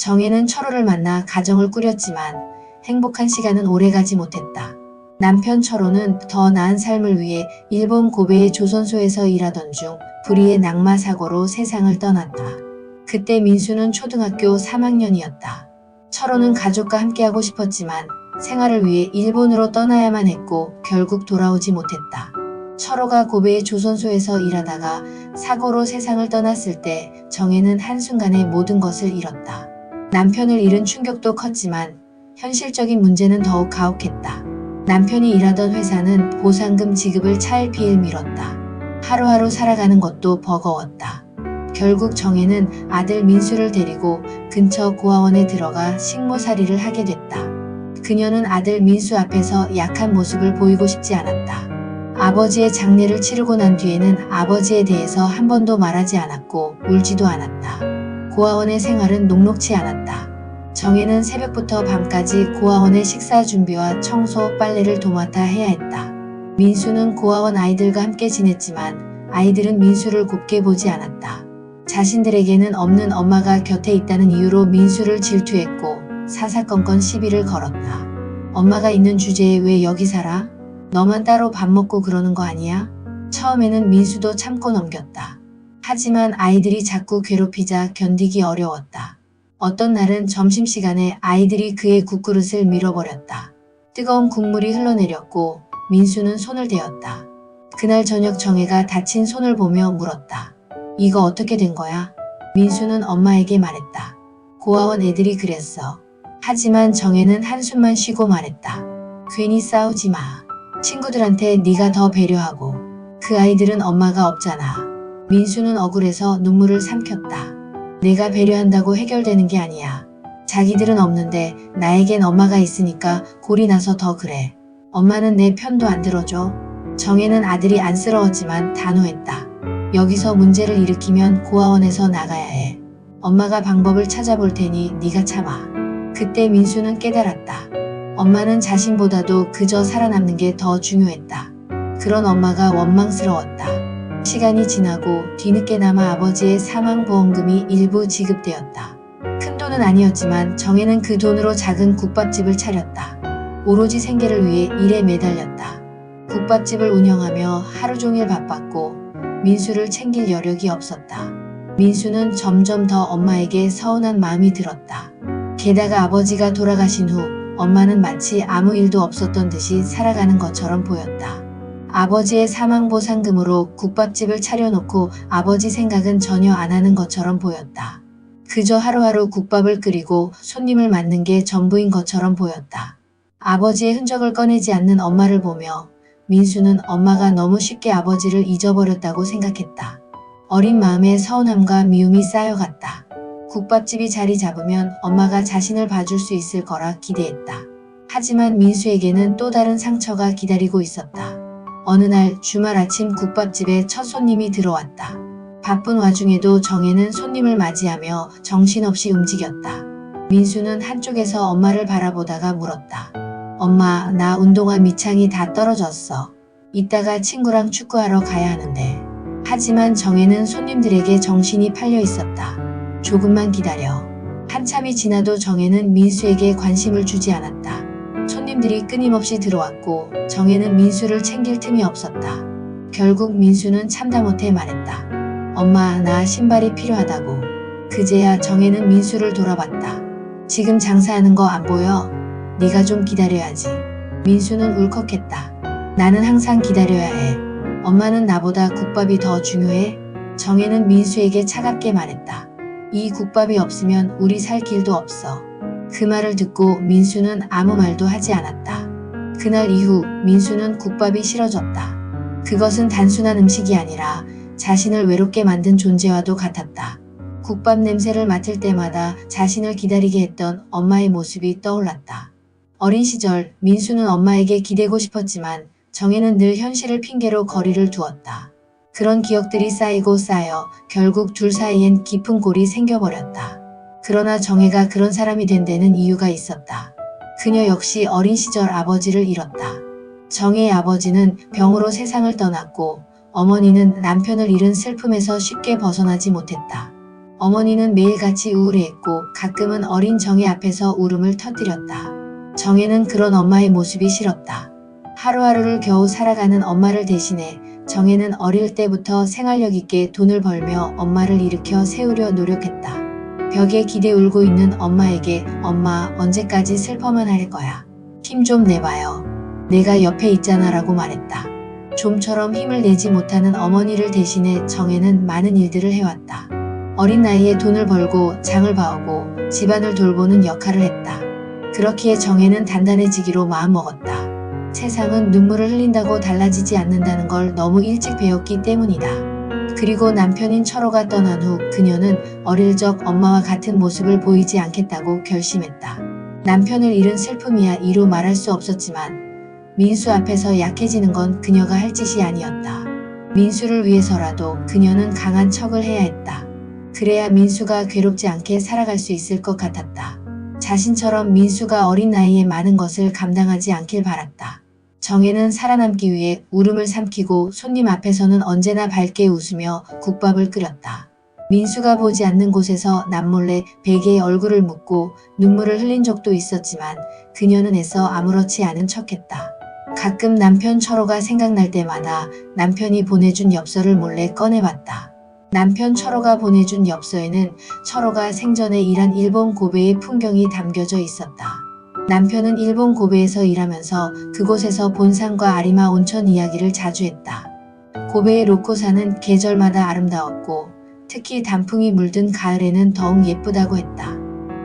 정혜는 철호를 만나 가정을 꾸렸지만 행복한 시간은 오래가지 못했다. 남편 철호는 더 나은 삶을 위해 일본 고베의 조선소에서 일하던 중 불의의 낙마 사고로 세상을 떠났다. 그때 민수는 초등학교 3학년이었다. 철호는 가족과 함께하고 싶었지만 생활을 위해 일본으로 떠나야만 했고 결국 돌아오지 못했다. 철호가 고베의 조선소에서 일하다가 사고로 세상을 떠났을 때 정혜는 한순간에 모든 것을 잃었다. 남편을 잃은 충격도 컸지만 현실적인 문제는 더욱 가혹했다. 남편이 일하던 회사는 보상금 지급을 차일피일 미뤘다. 하루하루 살아가는 것도 버거웠다. 결국 정혜는 아들 민수를 데리고 근처 고아원에 들어가 식모살이를 하게 됐다. 그녀는 아들 민수 앞에서 약한 모습을 보이고 싶지 않았다. 아버지의 장례를 치르고 난 뒤에는 아버지에 대해서 한 번도 말하지 않았고 울지도 않았다. 고아원의 생활은 녹록지 않았다. 정혜는 새벽부터 밤까지 고아원의 식사 준비와 청소, 빨래를 도맡아 해야 했다. 민수는 고아원 아이들과 함께 지냈지만 아이들은 민수를 곱게 보지 않았다. 자신들에게는 없는 엄마가 곁에 있다는 이유로 민수를 질투했고 사사건건 시비를 걸었다. 엄마가 있는 주제에 왜 여기 살아? 너만 따로 밥 먹고 그러는 거 아니야? 처음에는 민수도 참고 넘겼다. 하지만 아이들이 자꾸 괴롭히자 견디기 어려웠다. 어떤 날은 점심시간에 아이들이 그의 국그릇을 밀어버렸다. 뜨거운 국물이 흘러내렸고 민수는 손을 대었다. 그날 저녁 정혜가 다친 손을 보며 물었다. 이거 어떻게 된 거야? 민수는 엄마에게 말했다. 고아원 애들이 그랬어. 하지만 정혜는 한숨만 쉬고 말했다. 괜히 싸우지 마. 친구들한테 네가 더 배려하고. 그 아이들은 엄마가 없잖아. 민수는 억울해서 눈물을 삼켰다. 내가 배려한다고 해결되는 게 아니야. 자기들은 없는데 나에겐 엄마가 있으니까 골이 나서 더 그래. 엄마는 내 편도 안 들어줘. 정혜는 아들이 안쓰러웠지만 단호했다. 여기서 문제를 일으키면 고아원에서 나가야 해. 엄마가 방법을 찾아볼 테니 네가 참아. 그때 민수는 깨달았다. 엄마는 자신보다도 그저 살아남는 게 더 중요했다. 그런 엄마가 원망스러웠다. 시간이 지나고 뒤늦게나마 아버지의 사망보험금이 일부 지급되었다. 큰 돈은 아니었지만 정혜는 그 돈으로 작은 국밥집을 차렸다. 오로지 생계를 위해 일에 매달렸다. 국밥집을 운영하며 하루 종일 바빴고 민수를 챙길 여력이 없었다. 민수는 점점 더 엄마에게 서운한 마음이 들었다. 게다가 아버지가 돌아가신 후 엄마는 마치 아무 일도 없었던 듯이 살아가는 것처럼 보였다. 아버지의 사망보상금으로 국밥집을 차려놓고 아버지 생각은 전혀 안 하는 것처럼 보였다. 그저 하루하루 국밥을 끓이고 손님을 맞는 게 전부인 것처럼 보였다. 아버지의 흔적을 꺼내지 않는 엄마를 보며 민수는 엄마가 너무 쉽게 아버지를 잊어버렸다고 생각했다. 어린 마음에 서운함과 미움이 쌓여갔다. 국밥집이 자리 잡으면 엄마가 자신을 봐줄 수 있을 거라 기대했다. 하지만 민수에게는 또 다른 상처가 기다리고 있었다. 어느 날 주말 아침 국밥집에 첫 손님이 들어왔다. 바쁜 와중에도 정혜는 손님을 맞이하며 정신없이 움직였다. 민수는 한쪽에서 엄마를 바라보다가 물었다. 엄마, 나 운동화 밑창이 다 떨어졌어. 이따가 친구랑 축구하러 가야 하는데. 하지만 정혜는 손님들에게 정신이 팔려 있었다. 조금만 기다려. 한참이 지나도 정혜는 민수에게 관심을 주지 않았다. 손님들이 끊임없이 들어왔고 정혜는 민수를 챙길 틈이 없었다. 결국 민수는 참다 못해 말했다. 엄마, 나 신발이 필요하다고. 그제야 정혜는 민수를 돌아봤다. 지금 장사하는 거 안 보여? 네가 좀 기다려야지. 민수는 울컥했다. 나는 항상 기다려야 해. 엄마는 나보다 국밥이 더 중요해? 정혜는 민수에게 차갑게 말했다. 이 국밥이 없으면 우리 살 길도 없어. 그 말을 듣고 민수는 아무 말도 하지 않았다. 그날 이후 민수는 국밥이 싫어졌다. 그것은 단순한 음식이 아니라 자신을 외롭게 만든 존재와도 같았다. 국밥 냄새를 맡을 때마다 자신을 기다리게 했던 엄마의 모습이 떠올랐다. 어린 시절 민수는 엄마에게 기대고 싶었지만 정혜는 늘 현실을 핑계로 거리를 두었다. 그런 기억들이 쌓이고 쌓여 결국 둘 사이엔 깊은 골이 생겨버렸다. 그러나 정혜가 그런 사람이 된 데는 이유가 있었다. 그녀 역시 어린 시절 아버지를 잃었다. 정혜의 아버지는 병으로 세상을 떠났고 어머니는 남편을 잃은 슬픔에서 쉽게 벗어나지 못했다. 어머니는 매일같이 우울해했고 가끔은 어린 정혜 앞에서 울음을 터뜨렸다. 정혜는 그런 엄마의 모습이 싫었다. 하루하루를 겨우 살아가는 엄마를 대신해 정혜는 어릴 때부터 생활력 있게 돈을 벌며 엄마를 일으켜 세우려 노력했다. 벽에 기대 울고 있는 엄마에게 엄마 언제까지 슬퍼만 할 거야. 힘 좀 내봐요. 내가 옆에 있잖아 라고 말했다. 좀처럼 힘을 내지 못하는 어머니를 대신해 정혜는 많은 일들을 해왔다. 어린 나이에 돈을 벌고 장을 봐오고 집안을 돌보는 역할을 했다. 그렇기에 정혜는 단단해지기로 마음먹었다. 세상은 눈물을 흘린다고 달라지지 않는다는 걸 너무 일찍 배웠기 때문이다. 그리고 남편인 철호가 떠난 후 그녀는 어릴 적 엄마와 같은 모습을 보이지 않겠다고 결심했다. 남편을 잃은 슬픔이야 이루 말할 수 없었지만 민수 앞에서 약해지는 건 그녀가 할 짓이 아니었다. 민수를 위해서라도 그녀는 강한 척을 해야 했다. 그래야 민수가 괴롭지 않게 살아갈 수 있을 것 같았다. 자신처럼 민수가 어린 나이에 많은 것을 감당하지 않길 바랐다. 정혜는 살아남기 위해 울음을 삼키고 손님 앞에서는 언제나 밝게 웃으며 국밥을 끓였다. 민수가 보지 않는 곳에서 남몰래 베개에 얼굴을 묻고 눈물을 흘린 적도 있었지만 그녀는 애써 아무렇지 않은 척했다. 가끔 남편 철호가 생각날 때마다 남편이 보내준 엽서를 몰래 꺼내봤다. 남편 철호가 보내준 엽서에는 철호가 생전에 일한 일본 고베의 풍경이 담겨져 있었다. 남편은 일본 고베에서 일하면서 그곳에서 본산과 아리마 온천 이야기를 자주 했다. 고베의 로코산은 계절마다 아름다웠고 특히 단풍이 물든 가을에는 더욱 예쁘다고 했다.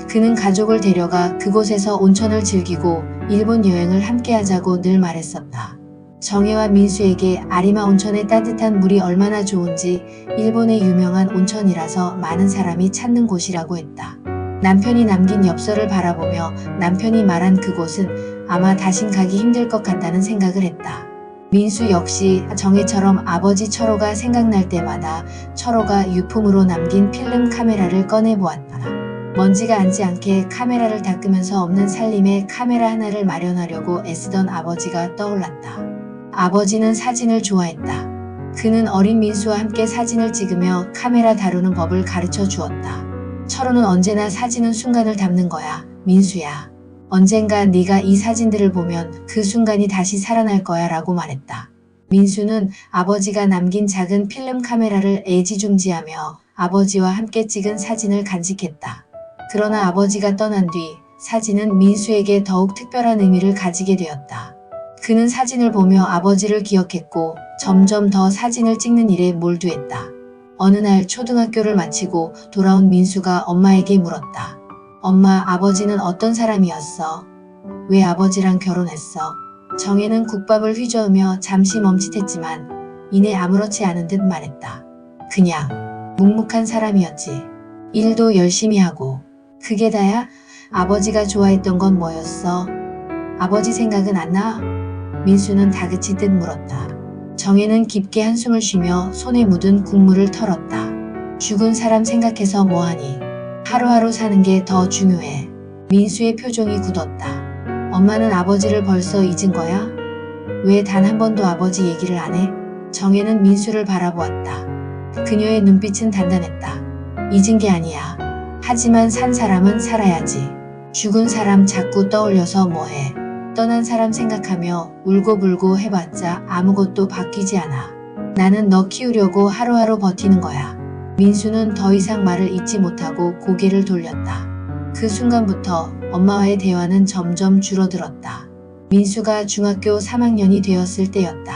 그는 가족을 데려가 그곳에서 온천을 즐기고 일본 여행을 함께 하자고 늘 말했었다. 정혜와 민수에게 아리마 온천의 따뜻한 물이 얼마나 좋은지 일본의 유명한 온천이라서 많은 사람이 찾는 곳이라고 했다. 남편이 남긴 엽서를 바라보며 남편이 말한 그곳은 아마 다신 가기 힘들 것 같다는 생각을 했다. 민수 역시 정혜처럼 아버지 철호가 생각날 때마다 철호가 유품으로 남긴 필름 카메라를 꺼내보았다. 먼지가 앉지 않게 카메라를 닦으면서 없는 살림에 카메라 하나를 마련하려고 애쓰던 아버지가 떠올랐다. 아버지는 사진을 좋아했다. 그는 어린 민수와 함께 사진을 찍으며 카메라 다루는 법을 가르쳐 주었다. 철호는 언제나 사진은 순간을 담는 거야, 민수야. 언젠가 네가 이 사진들을 보면 그 순간이 다시 살아날 거야 라고 말했다. 민수는 아버지가 남긴 작은 필름 카메라를 애지중지하며 아버지와 함께 찍은 사진을 간직했다. 그러나 아버지가 떠난 뒤 사진은 민수에게 더욱 특별한 의미를 가지게 되었다. 그는 사진을 보며 아버지를 기억했고 점점 더 사진을 찍는 일에 몰두했다. 어느 날 초등학교를 마치고 돌아온 민수가 엄마에게 물었다. 엄마, 아버지는 어떤 사람이었어? 왜 아버지랑 결혼했어? 정혜는 국밥을 휘저으며 잠시 멈칫했지만 이내 아무렇지 않은 듯 말했다. 그냥 묵묵한 사람이었지. 일도 열심히 하고. 그게 다야? 아버지가 좋아했던 건 뭐였어? 아버지 생각은 안 나? 민수는 다그치듯 물었다. 정혜는 깊게 한숨을 쉬며 손에 묻은 국물을 털었다. 죽은 사람 생각해서 뭐하니? 하루하루 사는 게 더 중요해. 민수의 표정이 굳었다. 엄마는 아버지를 벌써 잊은 거야? 왜 단 한 번도 아버지 얘기를 안 해? 정혜는 민수를 바라보았다. 그녀의 눈빛은 단단했다. 잊은 게 아니야. 하지만 산 사람은 살아야지. 죽은 사람 자꾸 떠올려서 뭐해. 떠난 사람 생각하며 울고불고 해봤자 아무것도 바뀌지 않아. 나는 너 키우려고 하루하루 버티는 거야. 민수는 더 이상 말을 잇지 못하고 고개를 돌렸다. 그 순간부터 엄마와의 대화는 점점 줄어들었다. 민수가 중학교 3학년이 되었을 때였다.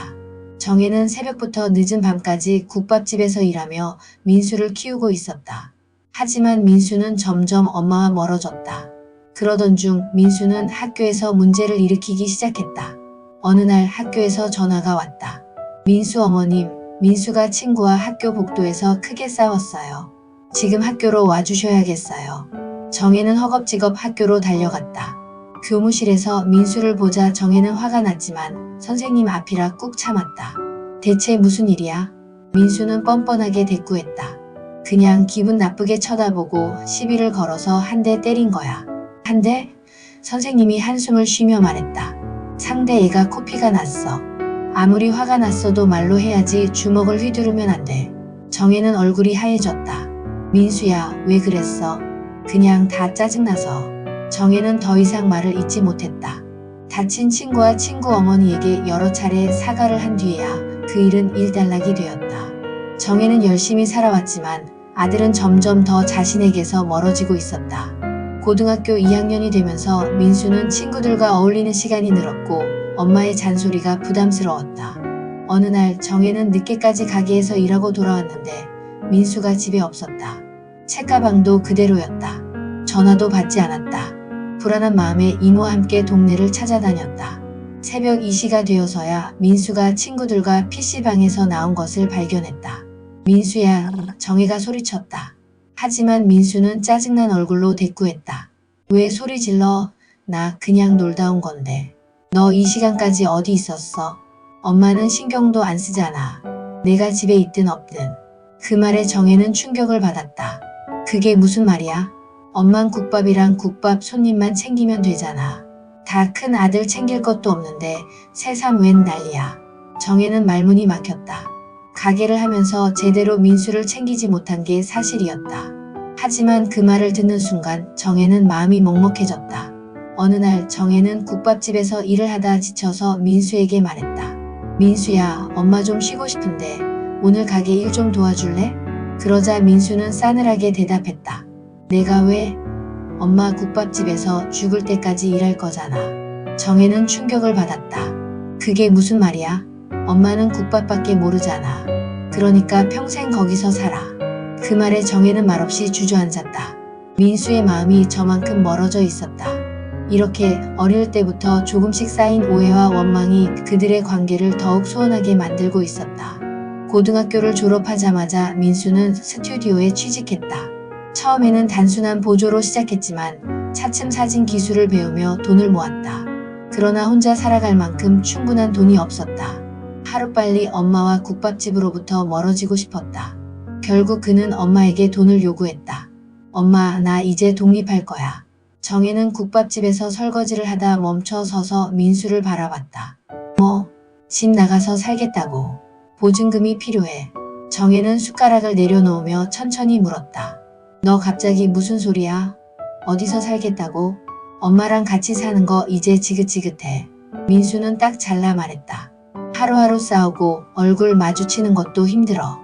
정혜는 새벽부터 늦은 밤까지 국밥집에서 일하며 민수를 키우고 있었다. 하지만 민수는 점점 엄마와 멀어졌다. 그러던 중 민수는 학교에서 문제를 일으키기 시작했다. 어느 날 학교에서 전화가 왔다. 민수 어머님, 민수가 친구와 학교 복도에서 크게 싸웠어요. 지금 학교로 와주셔야겠어요. 정혜는 허겁지겁 학교로 달려갔다. 교무실에서 민수를 보자 정혜는 화가 났지만 선생님 앞이라 꾹 참았다. 대체 무슨 일이야? 민수는 뻔뻔하게 대꾸했다. 그냥 기분 나쁘게 쳐다보고 시비를 걸어서 한 대 때린 거야. 한 대? 선생님이 한숨을 쉬며 말했다. 상대 애가 코피가 났어. 아무리 화가 났어도 말로 해야지 주먹을 휘두르면 안 돼. 정혜는 얼굴이 하얘졌다. 민수야, 왜 그랬어? 그냥 다 짜증나서. 정혜는 더 이상 말을 잇지 못했다. 다친 친구와 친구 어머니에게 여러 차례 사과를 한 뒤에야 그 일은 일단락이 되었다. 정혜는 열심히 살아왔지만 아들은 점점 더 자신에게서 멀어지고 있었다. 고등학교 2학년이 되면서 민수는 친구들과 어울리는 시간이 늘었고 엄마의 잔소리가 부담스러웠다. 어느 날 정혜는 늦게까지 가게에서 일하고 돌아왔는데 민수가 집에 없었다. 책가방도 그대로였다. 전화도 받지 않았다. 불안한 마음에 이모와 함께 동네를 찾아다녔다. 새벽 2시가 되어서야 민수가 친구들과 PC방에서 나온 것을 발견했다. 민수야, 정혜가 소리쳤다. 하지만 민수는 짜증난 얼굴로 대꾸했다. 왜 소리 질러? 나 그냥 놀다 온 건데. 너 이 시간까지 어디 있었어? 엄마는 신경도 안 쓰잖아. 내가 집에 있든 없든. 그 말에 정혜는 충격을 받았다. 그게 무슨 말이야? 엄만 국밥이랑 국밥 손님만 챙기면 되잖아. 다 큰 아들 챙길 것도 없는데 새삼 웬 난리야. 정혜는 말문이 막혔다. 가게를 하면서 제대로 민수를 챙기지 못한 게 사실이었다. 하지만 그 말을 듣는 순간 정혜는 마음이 먹먹해졌다. 어느 날 정혜는 국밥집에서 일을 하다 지쳐서 민수에게 말했다. 민수야, 엄마 좀 쉬고 싶은데 오늘 가게 일 좀 도와줄래? 그러자 민수는 싸늘하게 대답했다. 내가 왜? 엄마 국밥집에서 죽을 때까지 일할 거잖아. 정혜는 충격을 받았다. 그게 무슨 말이야? 엄마는 국밥밖에 모르잖아. 그러니까 평생 거기서 살아. 그 말에 정혜는 말없이 주저앉았다. 민수의 마음이 저만큼 멀어져 있었다. 이렇게 어릴 때부터 조금씩 쌓인 오해와 원망이 그들의 관계를 더욱 소원하게 만들고 있었다. 고등학교를 졸업하자마자 민수는 스튜디오에 취직했다. 처음에는 단순한 보조로 시작했지만 차츰 사진 기술을 배우며 돈을 모았다. 그러나 혼자 살아갈 만큼 충분한 돈이 없었다. 하루빨리 엄마와 국밥집으로부터 멀어지고 싶었다. 결국 그는 엄마에게 돈을 요구했다. 엄마, 나 이제 독립할 거야. 정혜는 국밥집에서 설거지를 하다 멈춰 서서 민수를 바라봤다. 뭐? 집 나가서 살겠다고. 보증금이 필요해. 정혜는 숟가락을 내려놓으며 천천히 물었다. 너 갑자기 무슨 소리야? 어디서 살겠다고? 엄마랑 같이 사는 거 이제 지긋지긋해. 민수는 딱 잘라 말했다. 하루하루 싸우고 얼굴 마주치는 것도 힘들어.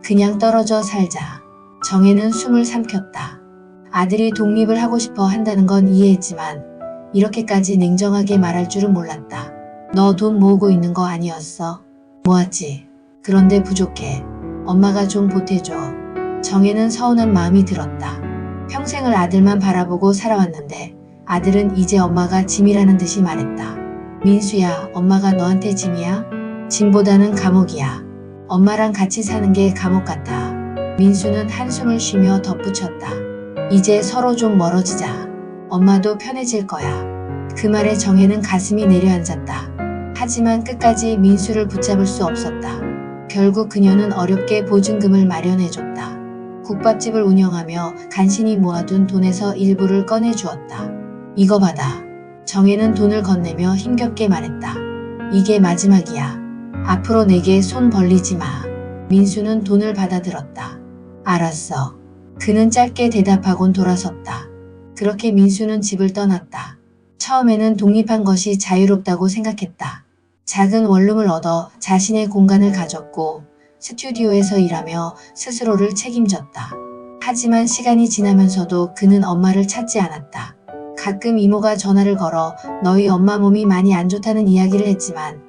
그냥 떨어져 살자. 정혜는 숨을 삼켰다. 아들이 독립을 하고 싶어 한다는 건 이해했지만 이렇게까지 냉정하게 말할 줄은 몰랐다. 너 돈 모으고 있는 거 아니었어? 모았지. 그런데 부족해. 엄마가 좀 보태줘. 정혜는 서운한 마음이 들었다. 평생을 아들만 바라보고 살아왔는데 아들은 이제 엄마가 짐이라는 듯이 말했다. 민수야, 엄마가 너한테 짐이야? 짐보다는 감옥이야. 엄마랑 같이 사는 게 감옥 같아. 민수는 한숨을 쉬며 덧붙였다. 이제 서로 좀 멀어지자. 엄마도 편해질 거야. 그 말에 정혜는 가슴이 내려앉았다. 하지만 끝까지 민수를 붙잡을 수 없었다. 결국 그녀는 어렵게 보증금을 마련해줬다. 국밥집을 운영하며 간신히 모아둔 돈에서 일부를 꺼내주었다. 이거 받아. 정혜는 돈을 건네며 힘겹게 말했다. 이게 마지막이야. 앞으로 내게 손 벌리지 마. 민수는 돈을 받아들었다. 알았어. 그는 짧게 대답하곤 돌아섰다. 그렇게 민수는 집을 떠났다. 처음에는 독립한 것이 자유롭다고 생각했다. 작은 원룸을 얻어 자신의 공간을 가졌고 스튜디오에서 일하며 스스로를 책임졌다. 하지만 시간이 지나면서도 그는 엄마를 찾지 않았다. 가끔 이모가 전화를 걸어 너희 엄마 몸이 많이 안 좋다는 이야기를 했지만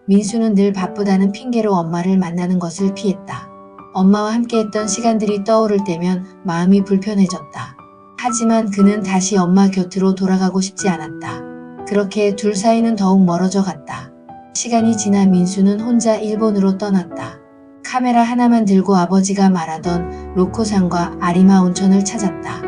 민수는 늘 바쁘다는 핑계로 엄마를 만나는 것을 피했다. 엄마와 함께했던 시간들이 떠오를 때면 마음이 불편해졌다. 하지만 그는 다시 엄마 곁으로 돌아가고 싶지 않았다. 그렇게 둘 사이는 더욱 멀어져 갔다. 시간이 지나 민수는 혼자 일본으로 떠났다. 카메라 하나만 들고 아버지가 말하던 로코산과 아리마 온천을 찾았다.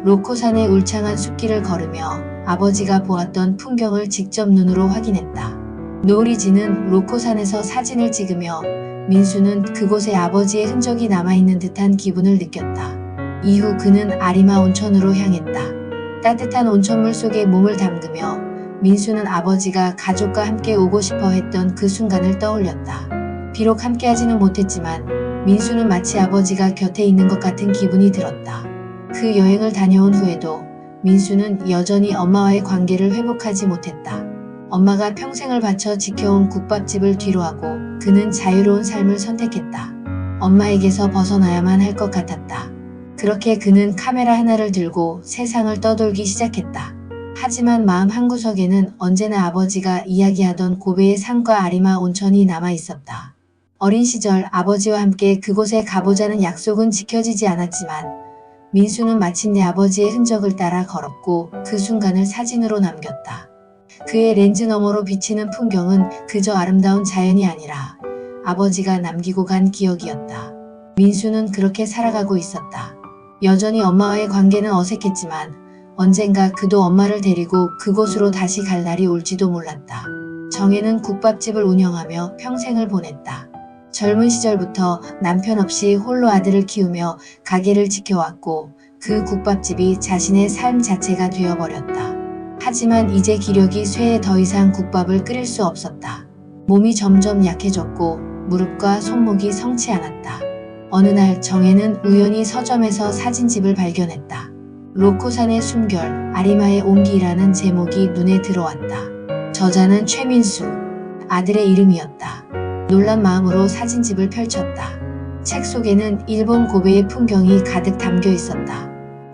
로코산의 울창한 숲길을 걸으며 아버지가 보았던 풍경을 직접 눈으로 확인했다. 노을이 지는 로코산에서 사진을 찍으며 민수는 그곳에 아버지의 흔적이 남아있는 듯한 기분을 느꼈다. 이후 그는 아리마 온천으로 향했다. 따뜻한 온천물 속에 몸을 담그며 민수는 아버지가 가족과 함께 오고 싶어 했던 그 순간을 떠올렸다. 비록 함께하지는 못했지만 민수는 마치 아버지가 곁에 있는 것 같은 기분이 들었다. 그 여행을 다녀온 후에도 민수는 여전히 엄마와의 관계를 회복하지 못했다. 엄마가 평생을 바쳐 지켜온 국밥집을 뒤로하고 그는 자유로운 삶을 선택했다. 엄마에게서 벗어나야만 할 것 같았다. 그렇게 그는 카메라 하나를 들고 세상을 떠돌기 시작했다. 하지만 마음 한구석에는 언제나 아버지가 이야기하던 고베의 산과 아리마 온천이 남아 있었다. 어린 시절 아버지와 함께 그곳에 가보자는 약속은 지켜지지 않았지만 민수는 마침내 아버지의 흔적을 따라 걸었고 그 순간을 사진으로 남겼다. 그의 렌즈 너머로 비치는 풍경은 그저 아름다운 자연이 아니라 아버지가 남기고 간 기억이었다. 민수는 그렇게 살아가고 있었다. 여전히 엄마와의 관계는 어색했지만 언젠가 그도 엄마를 데리고 그곳으로 다시 갈 날이 올지도 몰랐다. 정혜는 국밥집을 운영하며 평생을 보냈다. 젊은 시절부터 남편 없이 홀로 아들을 키우며 가게를 지켜왔고 그 국밥집이 자신의 삶 자체가 되어버렸다. 하지만 이제 기력이 쇠해 더 이상 국밥을 끓일 수 없었다. 몸이 점점 약해졌고 무릎과 손목이 성치 않았다. 어느 날 정혜는 우연히 서점에서 사진집을 발견했다. 로코산의 숨결, 아리마의 온기라는 제목이 눈에 들어왔다. 저자는 최민수, 아들의 이름이었다. 놀란 마음으로 사진집을 펼쳤다. 책 속에는 일본 고베의 풍경이 가득 담겨 있었다.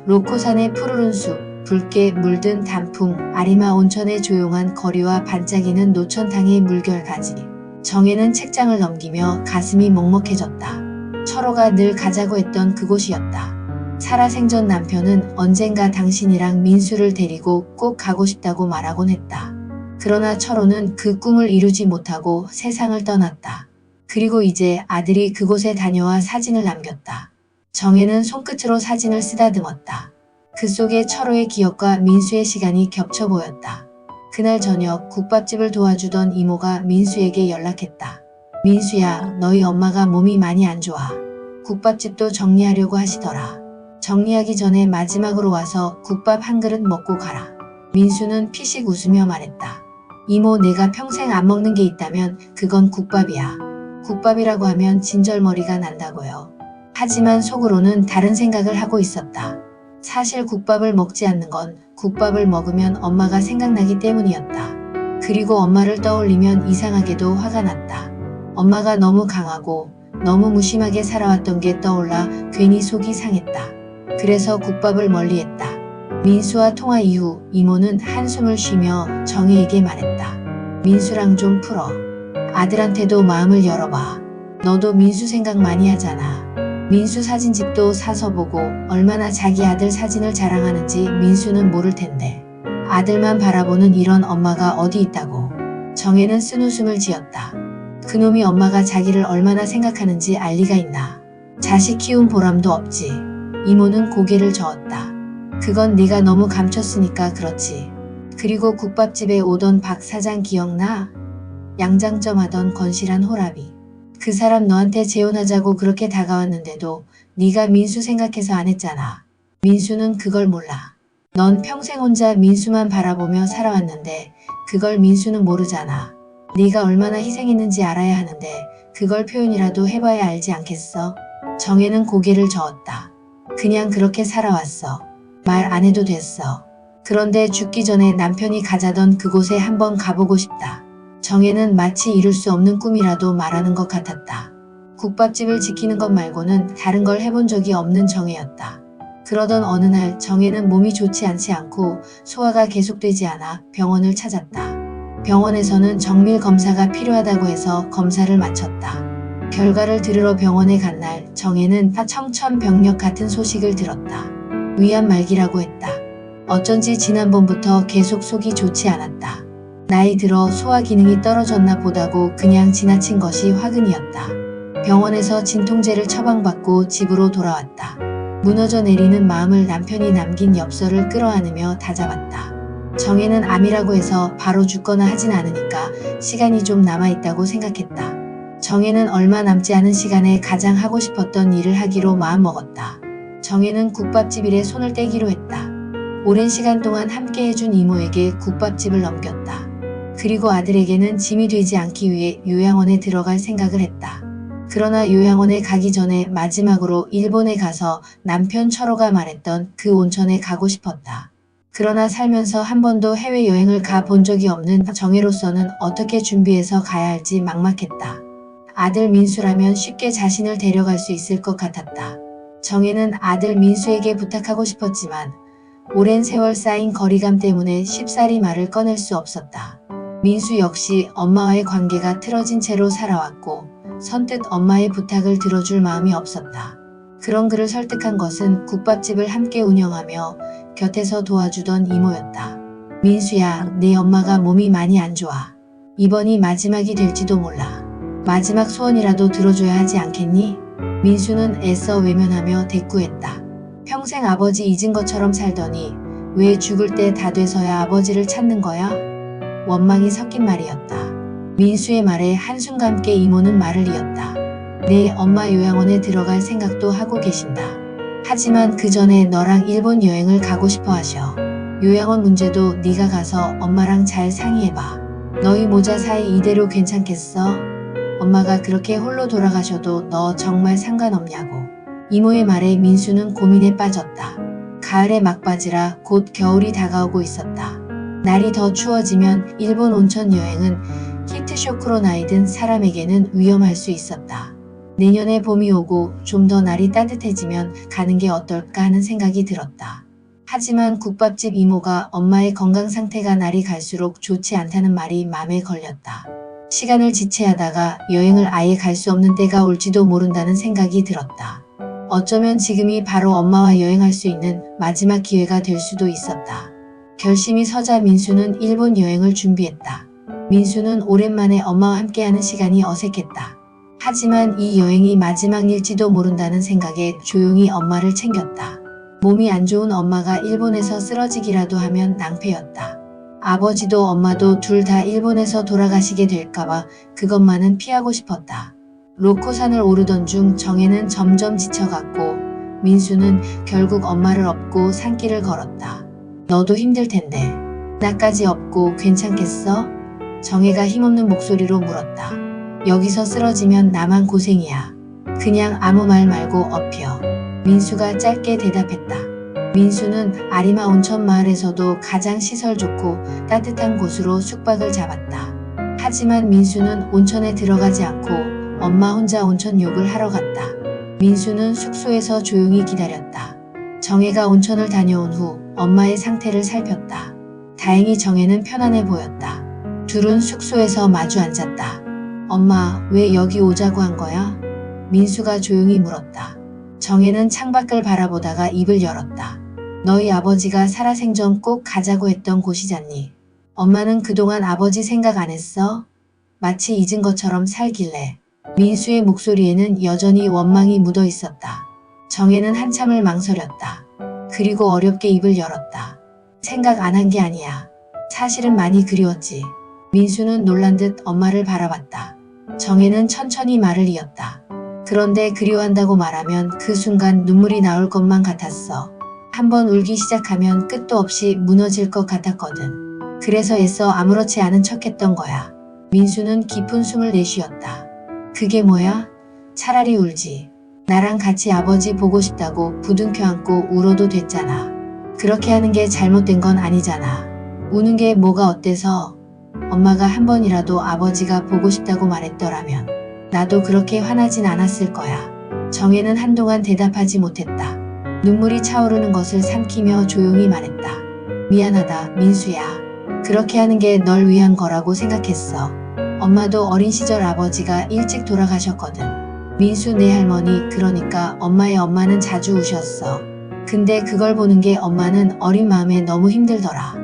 로코산의 푸르른 숲, 붉게 물든 단풍, 아리마 온천의 조용한 거리와 반짝이는 노천탕의 물결까지. 정혜는 책장을 넘기며 가슴이 먹먹해졌다. 철호가 늘 가자고 했던 그곳이었다. 살아생전 남편은 언젠가 당신이랑 민수를 데리고 꼭 가고 싶다고 말하곤 했다. 그러나 철호는 그 꿈을 이루지 못하고 세상을 떠났다. 그리고 이제 아들이 그곳에 다녀와 사진을 남겼다. 정혜는 손끝으로 사진을 쓰다듬었다. 그 속에 철호의 기억과 민수의 시간이 겹쳐 보였다. 그날 저녁 국밥집을 도와주던 이모가 민수에게 연락했다. 민수야, 너희 엄마가 몸이 많이 안 좋아. 국밥집도 정리하려고 하시더라. 정리하기 전에 마지막으로 와서 국밥 한 그릇 먹고 가라. 민수는 피식 웃으며 말했다. 이모, 내가 평생 안 먹는 게 있다면 그건 국밥이야. 국밥이라고 하면 진절머리가 난다고요. 하지만 속으로는 다른 생각을 하고 있었다. 사실 국밥을 먹지 않는 건 국밥을 먹으면 엄마가 생각나기 때문이었다. 그리고 엄마를 떠올리면 이상하게도 화가 났다. 엄마가 너무 강하고 너무 무심하게 살아왔던 게 떠올라 괜히 속이 상했다. 그래서 국밥을 멀리했다. 민수와 통화 이후 이모는 한숨을 쉬며 정혜에게 말했다. 민수랑 좀 풀어. 아들한테도 마음을 열어봐. 너도 민수 생각 많이 하잖아. 민수 사진집도 사서 보고 얼마나 자기 아들 사진을 자랑하는지 민수는 모를 텐데. 아들만 바라보는 이런 엄마가 어디 있다고. 정혜는 쓴웃음을 지었다. 그놈이 엄마가 자기를 얼마나 생각하는지 알 리가 있나. 자식 키운 보람도 없지. 이모는 고개를 저었다. 그건 네가 너무 감췄으니까 그렇지. 그리고 국밥집에 오던 박 사장 기억나? 양장점 하던 건실한 호랍이. 그 사람 너한테 재혼하자고 그렇게 다가왔는데도 네가 민수 생각해서 안 했잖아. 민수는 그걸 몰라. 넌 평생 혼자 민수만 바라보며 살아왔는데 그걸 민수는 모르잖아. 네가 얼마나 희생했는지 알아야 하는데 그걸 표현이라도 해봐야 알지 않겠어? 정혜는 고개를 저었다. 그냥 그렇게 살아왔어. 말 안 해도 됐어. 그런데 죽기 전에 남편이 가자던 그곳에 한번 가보고 싶다. 정혜는 마치 이룰 수 없는 꿈이라도 말하는 것 같았다. 국밥집을 지키는 것 말고는 다른 걸 해본 적이 없는 정혜였다. 그러던 어느 날 정혜는 몸이 좋지 않지 않고 소화가 계속되지 않아 병원을 찾았다. 병원에서는 정밀 검사가 필요하다고 해서 검사를 마쳤다. 결과를 들으러 병원에 간 날 정혜는 청천벽력 같은 소식을 들었다. 위암 말기라고 했다. 어쩐지 지난번부터 계속 속이 좋지 않았다. 나이 들어 소화 기능이 떨어졌나 보다고 그냥 지나친 것이 화근이었다. 병원에서 진통제를 처방받고 집으로 돌아왔다. 무너져 내리는 마음을 남편이 남긴 엽서를 끌어안으며 다잡았다. 정혜는 암이라고 해서 바로 죽거나 하진 않으니까 시간이 좀 남아있다고 생각했다. 정혜는 얼마 남지 않은 시간에 가장 하고 싶었던 일을 하기로 마음먹었다. 정혜는 국밥집 일에 손을 떼기로 했다. 오랜 시간 동안 함께 해준 이모에게 국밥집을 넘겼다. 그리고 아들에게는 짐이 되지 않기 위해 요양원에 들어갈 생각을 했다. 그러나 요양원에 가기 전에 마지막으로 일본에 가서 남편 철호가 말했던 그 온천에 가고 싶었다. 그러나 살면서 한 번도 해외여행을 가본 적이 없는 정혜로서는 어떻게 준비해서 가야 할지 막막했다. 아들 민수라면 쉽게 자신을 데려갈 수 있을 것 같았다. 정혜는 아들 민수에게 부탁하고 싶었지만 오랜 세월 쌓인 거리감 때문에 쉽사리 말을 꺼낼 수 없었다. 민수 역시 엄마와의 관계가 틀어진 채로 살아왔고 선뜻 엄마의 부탁을 들어줄 마음이 없었다. 그런 그를 설득한 것은 국밥집을 함께 운영하며 곁에서 도와주던 이모였다. 민수야, 내 엄마가 몸이 많이 안 좋아. 이번이 마지막이 될지도 몰라. 마지막 소원이라도 들어줘야 하지 않겠니? 민수는 애써 외면하며 대꾸했다. 평생 아버지 잊은 것처럼 살더니 왜 죽을 때 다 돼서야 아버지를 찾는 거야? 원망이 섞인 말이었다. 민수의 말에 한순간께 이모는 말을 이었다. 내 엄마 요양원에 들어갈 생각도 하고 계신다. 하지만 그 전에 너랑 일본 여행을 가고 싶어 하셔. 요양원 문제도 네가 가서 엄마랑 잘 상의해봐. 너희 모자 사이 이대로 괜찮겠어? 엄마가 그렇게 홀로 돌아가셔도 너 정말 상관없냐고. 이모의 말에 민수는 고민에 빠졌다. 가을의 막바지라 곧 겨울이 다가오고 있었다. 날이 더 추워지면 일본 온천 여행은 히트쇼크로 나이 든 사람에게는 위험할 수 있었다. 내년에 봄이 오고 좀 더 날이 따뜻해지면 가는 게 어떨까 하는 생각이 들었다. 하지만 국밥집 이모가 엄마의 건강 상태가 날이 갈수록 좋지 않다는 말이 마음에 걸렸다. 시간을 지체하다가 여행을 아예 갈 수 없는 때가 올지도 모른다는 생각이 들었다. 어쩌면 지금이 바로 엄마와 여행할 수 있는 마지막 기회가 될 수도 있었다. 결심이 서자 민수는 일본 여행을 준비했다. 민수는 오랜만에 엄마와 함께하는 시간이 어색했다. 하지만 이 여행이 마지막일지도 모른다는 생각에 조용히 엄마를 챙겼다. 몸이 안 좋은 엄마가 일본에서 쓰러지기라도 하면 낭패였다. 아버지도 엄마도 둘 다 일본에서 돌아가시게 될까봐 그것만은 피하고 싶었다. 로코산을 오르던 중 정혜는 점점 지쳐갔고 민수는 결국 엄마를 업고 산길을 걸었다. 너도 힘들 텐데 나까지 업고 괜찮겠어? 정혜가 힘없는 목소리로 물었다. 여기서 쓰러지면 나만 고생이야. 그냥 아무 말 말고 업혀. 민수가 짧게 대답했다. 민수는 아리마 온천 마을에서도 가장 시설 좋고 따뜻한 곳으로 숙박을 잡았다. 하지만 민수는 온천에 들어가지 않고 엄마 혼자 온천 욕을 하러 갔다. 민수는 숙소에서 조용히 기다렸다. 정혜가 온천을 다녀온 후 엄마의 상태를 살폈다. 다행히 정혜는 편안해 보였다. 둘은 숙소에서 마주 앉았다. 엄마, 왜 여기 오자고 한 거야? 민수가 조용히 물었다. 정혜는 창밖을 바라보다가 입을 열었다. 너희 아버지가 살아생전 꼭 가자고 했던 곳이잖니. 엄마는 그동안 아버지 생각 안 했어? 마치 잊은 것처럼 살길래. 민수의 목소리에는 여전히 원망이 묻어 있었다. 정혜는 한참을 망설였다. 그리고 어렵게 입을 열었다. 생각 안 한 게 아니야. 사실은 많이 그리웠지. 민수는 놀란 듯 엄마를 바라봤다. 정혜는 천천히 말을 이었다. 그런데 그리워한다고 말하면 그 순간 눈물이 나올 것만 같았어. 한번 울기 시작하면 끝도 없이 무너질 것 같았거든. 그래서 애써 아무렇지 않은 척했던 거야. 민수는 깊은 숨을 내쉬었다. 그게 뭐야? 차라리 울지. 나랑 같이 아버지 보고 싶다고 부둥켜 안고 울어도 됐잖아. 그렇게 하는 게 잘못된 건 아니잖아. 우는 게 뭐가 어때서? 엄마가 한 번이라도 아버지가 보고 싶다고 말했더라면 나도 그렇게 화나진 않았을 거야. 정혜는 한동안 대답하지 못했다. 눈물이 차오르는 것을 삼키며 조용히 말했다. 미안하다, 민수야. 그렇게 하는 게 널 위한 거라고 생각했어. 엄마도 어린 시절 아버지가 일찍 돌아가셨거든. 민수 내 할머니, 그러니까 엄마의 엄마는 자주 우셨어. 근데 그걸 보는 게 엄마는 어린 마음에 너무 힘들더라.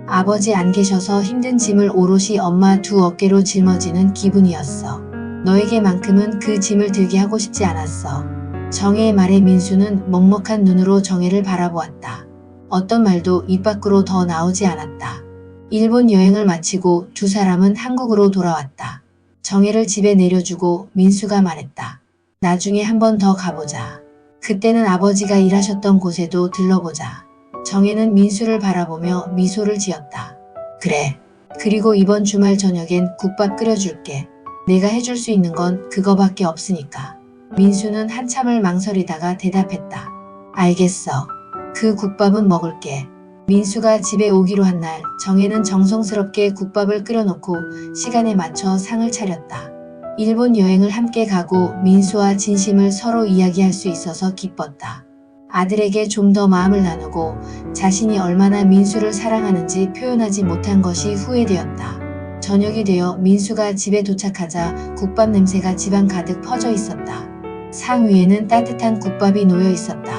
아버지 안 계셔서 힘든 짐을 오롯이 엄마 두 어깨로 짊어지는 기분이었어. 너에게만큼은 그 짐을 들게 하고 싶지 않았어. 정혜의 말에 민수는 먹먹한 눈으로 정혜를 바라보았다. 어떤 말도 입 밖으로 더 나오지 않았다. 일본 여행을 마치고 두 사람은 한국으로 돌아왔다. 정혜를 집에 내려주고 민수가 말했다. 나중에 한 번 더 가보자. 그때는 아버지가 일하셨던 곳에도 들러보자. 정혜는 민수를 바라보며 미소를 지었다. 그래. 그리고 이번 주말 저녁엔 국밥 끓여줄게. 내가 해줄 수 있는 건 그거밖에 없으니까. 민수는 한참을 망설이다가 대답했다. 알겠어. 그 국밥은 먹을게. 민수가 집에 오기로 한 날 정혜는 정성스럽게 국밥을 끓여놓고 시간에 맞춰 상을 차렸다. 일본 여행을 함께 가고 민수와 진심을 서로 이야기할 수 있어서 기뻤다. 아들에게 좀 더 마음을 나누고 자신이 얼마나 민수를 사랑하는지 표현하지 못한 것이 후회되었다. 저녁이 되어 민수가 집에 도착하자 국밥 냄새가 집안 가득 퍼져 있었다. 상 위에는 따뜻한 국밥이 놓여 있었다.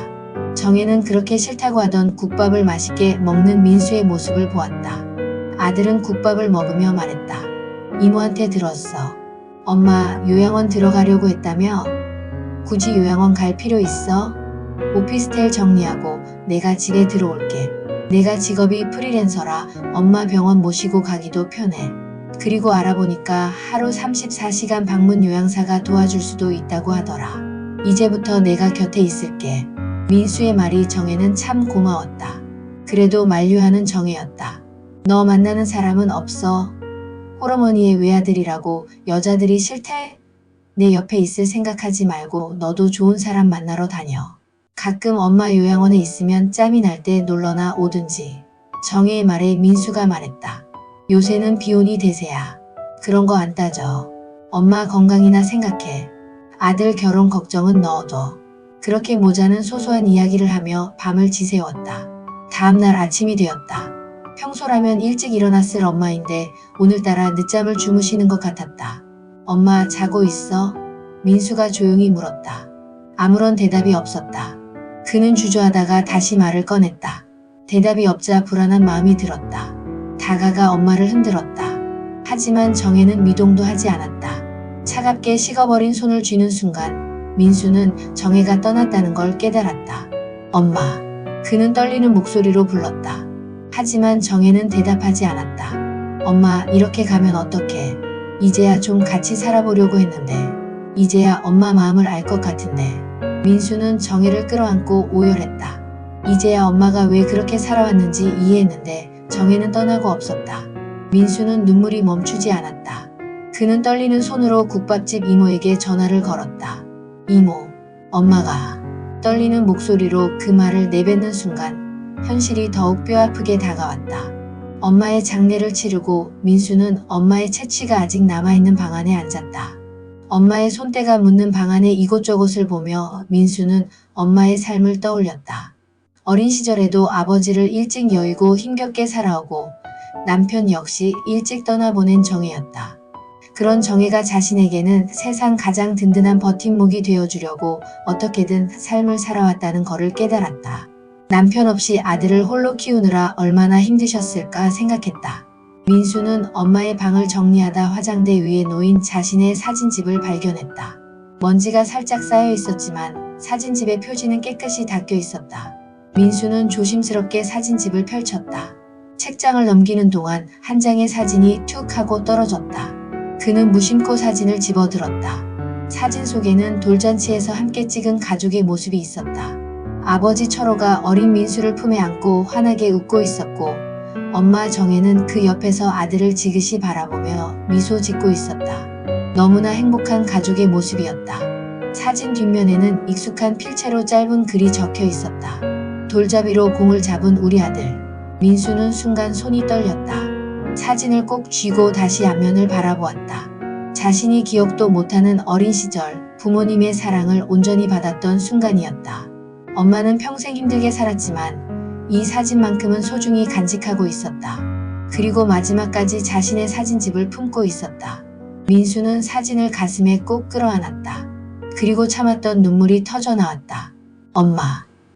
정혜는 그렇게 싫다고 하던 국밥을 맛있게 먹는 민수의 모습을 보았다. 아들은 국밥을 먹으며 말했다. 이모한테 들었어. 엄마 요양원 들어가려고 했다며? 굳이 요양원 갈 필요 있어? 오피스텔 정리하고 내가 집에 들어올게. 내가 직업이 프리랜서라 엄마 병원 모시고 가기도 편해. 그리고 알아보니까 하루 34시간 방문 요양사가 도와줄 수도 있다고 하더라. 이제부터 내가 곁에 있을게. 민수의 말이 정혜는 참 고마웠다. 그래도 만류하는 정혜였다. 너 만나는 사람은 없어? 홀어머니의 외아들이라고 여자들이 싫대? 내 옆에 있을 생각하지 말고 너도 좋은 사람 만나러 다녀. 가끔 엄마 요양원에 있으면 짬이 날 때 놀러나 오든지. 정혜의 말에 민수가 말했다. 요새는 비혼이 대세야. 그런 거 안 따져. 엄마 건강이나 생각해. 아들 결혼 걱정은 넣어둬. 그렇게 모자는 소소한 이야기를 하며 밤을 지새웠다. 다음날 아침이 되었다. 평소라면 일찍 일어났을 엄마인데 오늘따라 늦잠을 주무시는 것 같았다. 엄마 자고 있어? 민수가 조용히 물었다. 아무런 대답이 없었다. 그는 주저하다가 다시 말을 꺼냈다. 대답이 없자 불안한 마음이 들었다. 다가가 엄마를 흔들었다. 하지만 정혜는 미동도 하지 않았다. 차갑게 식어버린 손을 쥐는 순간 민수는 정혜가 떠났다는 걸 깨달았다. 엄마. 그는 떨리는 목소리로 불렀다. 하지만 정혜는 대답하지 않았다. 엄마 이렇게 가면 어떡해. 이제야 좀 같이 살아보려고 했는데. 이제야 엄마 마음을 알 것 같은데. 민수는 정혜를 끌어안고 오열했다. 이제야 엄마가 왜 그렇게 살아왔는지 이해했는데 정혜는 떠나고 없었다. 민수는 눈물이 멈추지 않았다. 그는 떨리는 손으로 국밥집 이모에게 전화를 걸었다. 이모, 엄마가. 떨리는 목소리로 그 말을 내뱉는 순간 현실이 더욱 뼈아프게 다가왔다. 엄마의 장례를 치르고 민수는 엄마의 채취가 아직 남아있는 방 안에 앉았다. 엄마의 손때가 묻는 방 안의 이곳저곳을 보며 민수는 엄마의 삶을 떠올렸다. 어린 시절에도 아버지를 일찍 여의고 힘겹게 살아오고 남편 역시 일찍 떠나보낸 정혜였다. 그런 정혜가 자신에게는 세상 가장 든든한 버팀목이 되어주려고 어떻게든 삶을 살아왔다는 것을 깨달았다. 남편 없이 아들을 홀로 키우느라 얼마나 힘드셨을까 생각했다. 민수는 엄마의 방을 정리하다 화장대 위에 놓인 자신의 사진집을 발견했다. 먼지가 살짝 쌓여 있었지만 사진집의 표지는 깨끗이 닦여 있었다. 민수는 조심스럽게 사진집을 펼쳤다. 책장을 넘기는 동안 한 장의 사진이 툭 하고 떨어졌다. 그는 무심코 사진을 집어들었다. 사진 속에는 돌잔치에서 함께 찍은 가족의 모습이 있었다. 아버지 철호가 어린 민수를 품에 안고 환하게 웃고 있었고 엄마 정혜는 그 옆에서 아들을 지그시 바라보며 미소 짓고 있었다. 너무나 행복한 가족의 모습이었다. 사진 뒷면에는 익숙한 필체로 짧은 글이 적혀 있었다. 돌잡이로 공을 잡은 우리 아들. 민수는 순간 손이 떨렸다. 사진을 꼭 쥐고 다시 앞면을 바라보았다. 자신이 기억도 못하는 어린 시절 부모님의 사랑을 온전히 받았던 순간이었다. 엄마는 평생 힘들게 살았지만 이 사진만큼은 소중히 간직하고 있었다. 그리고 마지막까지 자신의 사진집을 품고 있었다. 민수는 사진을 가슴에 꼭 끌어안았다. 그리고 참았던 눈물이 터져 나왔다. 엄마.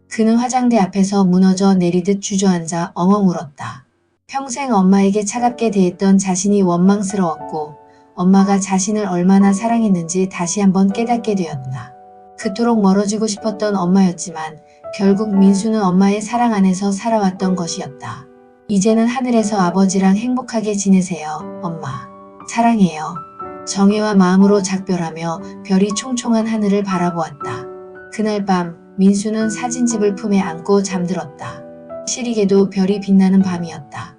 그는 화장대 앞에서 무너져 내리듯 주저앉아 엉엉 울었다. 평생 엄마에게 차갑게 대했던 자신이 원망스러웠고 엄마가 자신을 얼마나 사랑했는지 다시 한번 깨닫게 되었다. 그토록 멀어지고 싶었던 엄마였지만 결국 민수는 엄마의 사랑 안에서 살아왔던 것이었다. 이제는 하늘에서 아버지랑 행복하게 지내세요, 엄마. 사랑해요. 정혜와 마음으로 작별하며 별이 총총한 하늘을 바라보았다. 그날 밤 민수는 사진집을 품에 안고 잠들었다. 시리게도 별이 빛나는 밤이었다.